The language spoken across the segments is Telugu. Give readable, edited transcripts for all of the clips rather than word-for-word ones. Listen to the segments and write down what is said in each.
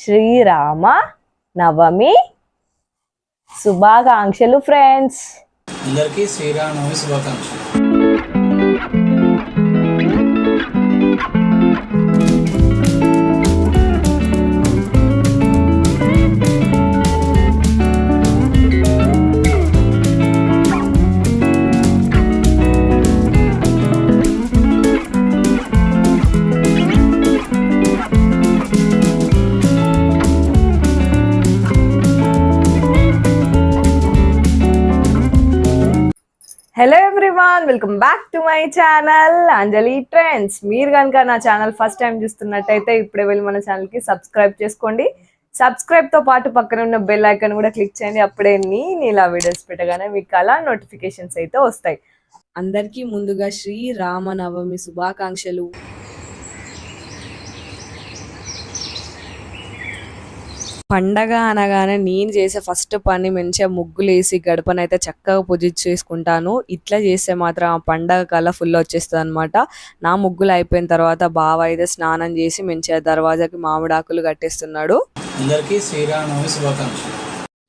శ్రీరామ నవమి శుభాకాంక్షలు ఫ్రెండ్స్. అందరికీ శ్రీరామనవమి శుభాకాంక్షలు. Hello everyone, welcome back to my channel Anjali trends. మీరు కనుక నా ఛానల్ ఫస్ట్ టైం చూస్తున్నట్టయితే ఇప్పుడే వెళ్ళి మన ఛానల్కి సబ్స్క్రైబ్ చేసుకోండి. సబ్స్క్రైబ్తో పాటు పక్కన ఉన్న బెల్ ఐకాన్ కూడా క్లిక్ చేయండి. అప్పుడే నేను ఇలా వీడియోస్ పెట్టగానే మీకు అలా నోటిఫికేషన్స్ అయితే వస్తాయి. అందరికీ ముందుగా శ్రీరామనవమి శుభాకాంక్షలు. పండగ అనగానే నేను చేసే ఫస్ట్ పని మంచిగా ముగ్గులు వేసి గడపనైతే చక్కగా పూజ చేసుకుంటాను. ఇట్లా చేస్తే మాత్రం ఆ పండగ కల్లా ఫుల్ వచ్చేస్తుంది అనమాట. నా ముగ్గులు అయిపోయిన తర్వాత బావ అయితే స్నానం చేసి మంచిగా దర్వాజాకి మామిడాకులు కట్టేస్తున్నాడు. అందరికీ శ్రీరామనవమి శుభాకాంక్షలు.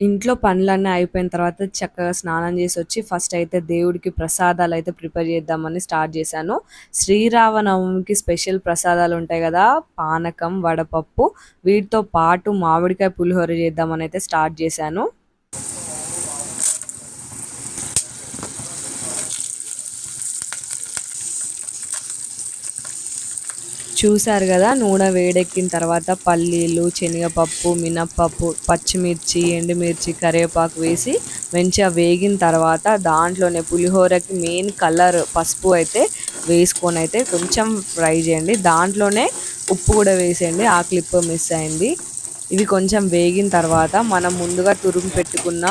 ఇంట్లో పనులన్నీ అయిపోయిన తర్వాత చక్కగా స్నానం చేసి వచ్చి ఫస్ట్ అయితే దేవుడికి ప్రసాదాలు అయితే ప్రిపేర్ చేద్దామని స్టార్ట్ చేశాను. శ్రీరామనవమికి స్పెషల్ ప్రసాదాలు ఉంటాయి కదా, పానకం, వడపప్పు, వీటితో పాటు మామిడికాయ పులిహోర చేద్దామని అయితే స్టార్ట్ చేశాను. చూసారు కదా, నూనె వేడెక్కిన తర్వాత పల్లీలు, శనగపప్పు, మినప్పప్పు, పచ్చిమిర్చి, ఎండుమిర్చి, కరివేపాకు వేసి మంచిగా వేగిన తర్వాత దాంట్లోనే పులిహోరకి మెయిన్ కలర్ పసుపు అయితే వేసుకొని అయితే కొంచెం ఫ్రై చేయండి. దాంట్లోనే ఉప్పు కూడా వేసేయండి, ఆ క్లిప్ మిస్ అయింది. ఇవి కొంచెం వేగిన తర్వాత మనం ముందుగా తురుము పెట్టుకున్న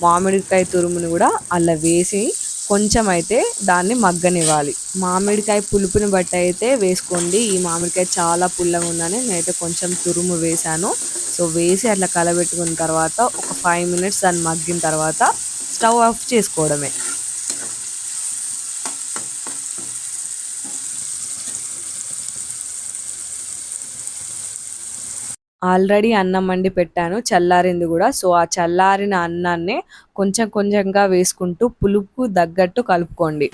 మామిడికాయ తురుముని కూడా అలా వేసి కొంచెం అయితే దాన్ని మగ్గనివ్వాలి. మామిడికాయ పులుపుని బట్టి అయితే వేసుకోండి. ఈ మామిడికాయ చాలా పుల్లగా ఉందని నేనైతే కొంచెం తురుము వేసాను. సో వేసి అట్లా కలబెట్టుకున్న తర్వాత ఒక 5 minutes దాన్ని మగ్గిన తర్వాత స్టవ్ ఆఫ్ చేసుకోవడమే. ఆల్రెడీ అన్నం వండి పెట్టాను, చల్లారింది కూడా. సో ఆ చల్లారిన అన్నాన్ని కొంచెం కొంచెంగా వేసుకుంటూ పులుపు తగ్గట్టు కలుపుకోండి.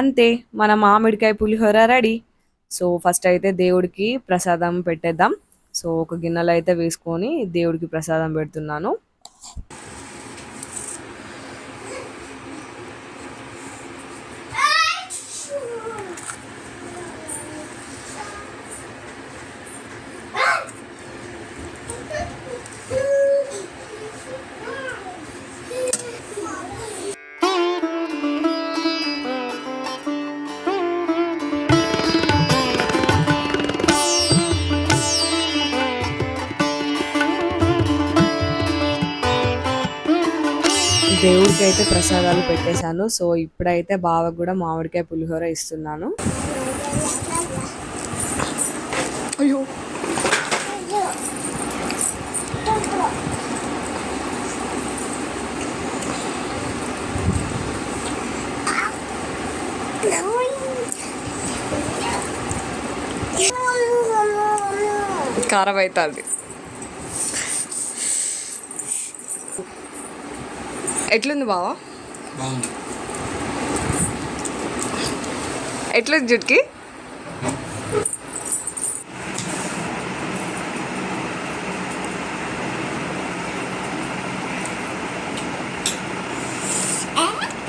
అంతే, మన మామిడికాయ పులిహోర రెడీ. సో ఫస్ట్ అయితే దేవుడికి ప్రసాదం పెట్టేద్దాం. సో ఒక గిన్నెలో అయితే వేసుకొని దేవుడికి ప్రసాదం పెడుతున్నాను. దేవుడికి అయితే ప్రసాదాలు పెట్టేశాను. సో ఇప్పుడైతే బావకు కూడా మామిడికాయ పులిహోర ఇస్తున్నాను. అయ్యో, కారం అవుతుంది. ఎట్లుంది బావా? ఎట్లుంది జుట్కి?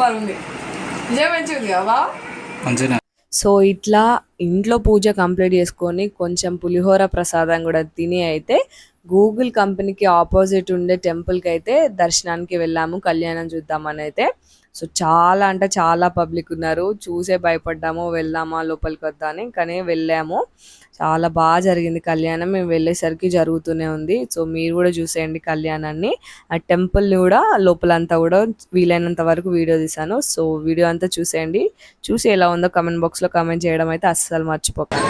పరుంది, మంచిగా బావా. సో ఇట్లా ఇంట్లో పూజ కంప్లీట్ చేసుకొని కొంచెం పులిహోర ప్రసాదం కూడా తిని అయితే గూగుల్ కంపెనీకి ఆపోజిట్ ఉండే టెంపుల్కి అయితే దర్శనానికి వెళ్ళాము, కళ్యాణం చూద్దామని అయితే. సో చాలా అంటే చాలా పబ్లిక్ ఉన్నారు, చూసే భయపడ్డాము, వెళ్దామా లోపలికి వద్దా అని. కానీ వెళ్ళాము, చాలా బాగా జరిగింది కళ్యాణం. మేము వెళ్ళేసరికి జరుగుతూనే ఉంది. సో మీరు కూడా చూసేయండి కళ్యాణాన్ని. ఆ టెంపుల్ని కూడా లోపలంతా కూడా వీలైనంత వరకు వీడియో తీసాను. సో వీడియో అంతా చూసేయండి, చూసి ఎలా ఉందో కామెంట్ బాక్స్లో కామెంట్ చేయడం అయితే అస్సలు మర్చిపోకండి.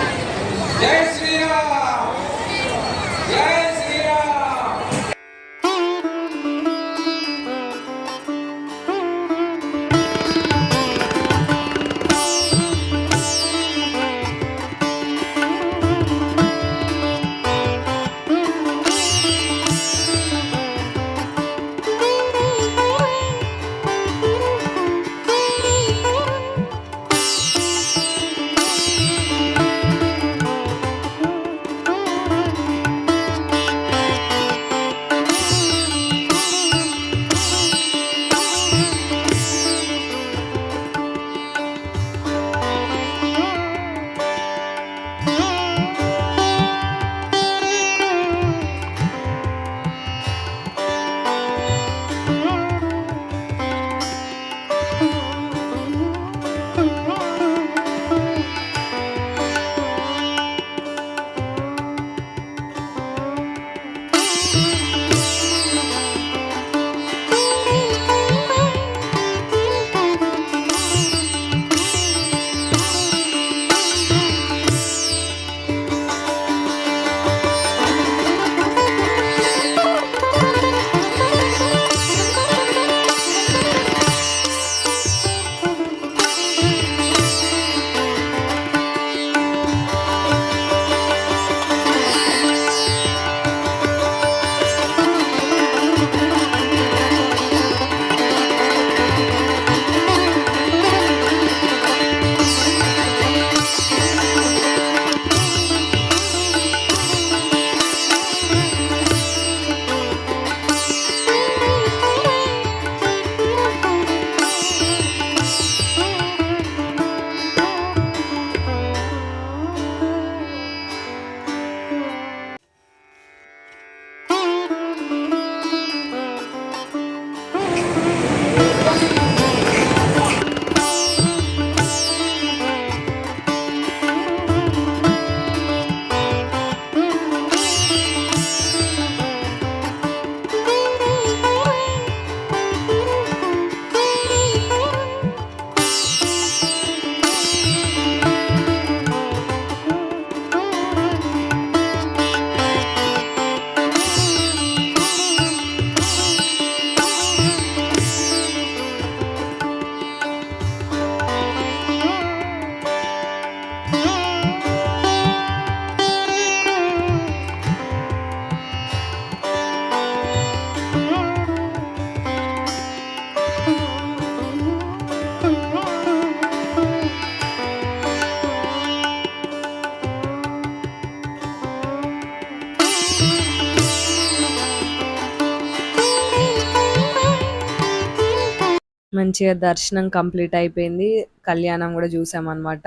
మంచిగా దర్శనం కంప్లీట్ అయిపోయింది. కళ్యాణం కూడా చూసామన్నమాట.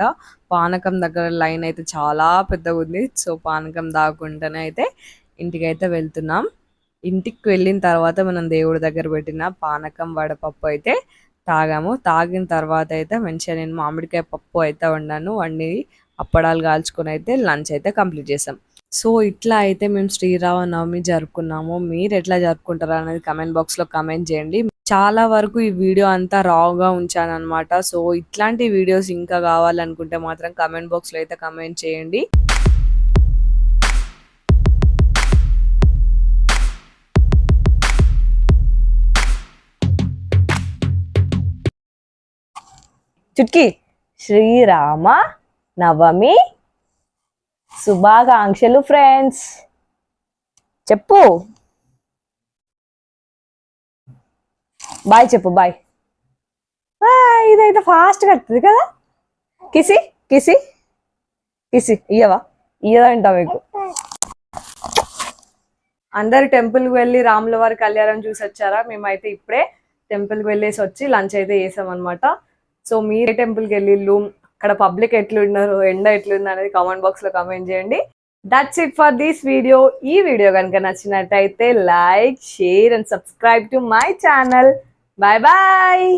పానకం దగ్గర లైన్ అయితే చాలా పెద్దగా ఉంది. సో పానకం తాగకుండానే అయితే ఇంటికైతే వెళ్తున్నాం. ఇంటికి వెళ్ళిన తర్వాత మనం దేవుడి దగ్గర పెట్టిన పానకం వడపప్పు అయితే తాగాము. తాగిన తర్వాత అయితే మంచిగా నేను మామిడికాయ పప్పు అయితే వండి అప్పడాలు కాల్చుకొని అయితే లంచ్ అయితే కంప్లీట్ చేసాం. సో ఇట్లా అయితే మేము శ్రీరామనవమి జరుపుకున్నాము. మీరు ఎట్లా జరుపుకుంటారా అనేది కమెంట్ బాక్స్ లో కమెంట్ చేయండి. చాలా వరకు ఈ వీడియో అంతా రావుగా ఉంచాను అనమాట. సో ఇట్లాంటి వీడియోస్ ఇంకా కావాలనుకుంటే మాత్రం కమెంట్ బాక్స్ లో అయితే కమెంట్ చేయండి. చుట్కీ శ్రీరామ నవమి శుభాకాంక్షలు ఫ్రెండ్స్. చెప్పు బాయ్. చెప్పు బాయ్. ఇదైతే ఫాస్ట్ కడుతుంది కదా. కిసి కిసి కిసి ఇయ్యవా? ఇయ్యదంట మీకు. అందరు టెంపుల్కి వెళ్ళి రాముల వారి కళ్యాణం చూసి వచ్చారా? మేమైతే ఇప్పుడే టెంపుల్కి వెళ్ళేసి వచ్చి లంచ్ అయితే చేసాం అనమాట. సో మీరే టెంపుల్కి వెళ్ళిళ్ళు, అక్కడ పబ్లిక్ ఎట్లున్నారు, ఎండ ఎట్లుంది అనేది కామెంట్ బాక్స్ లో కామెంట్ చేయండి. That's it for this video. ఈ వీడియో కనుక నచ్చినట్టయితే like, share and subscribe to my channel. Bye bye.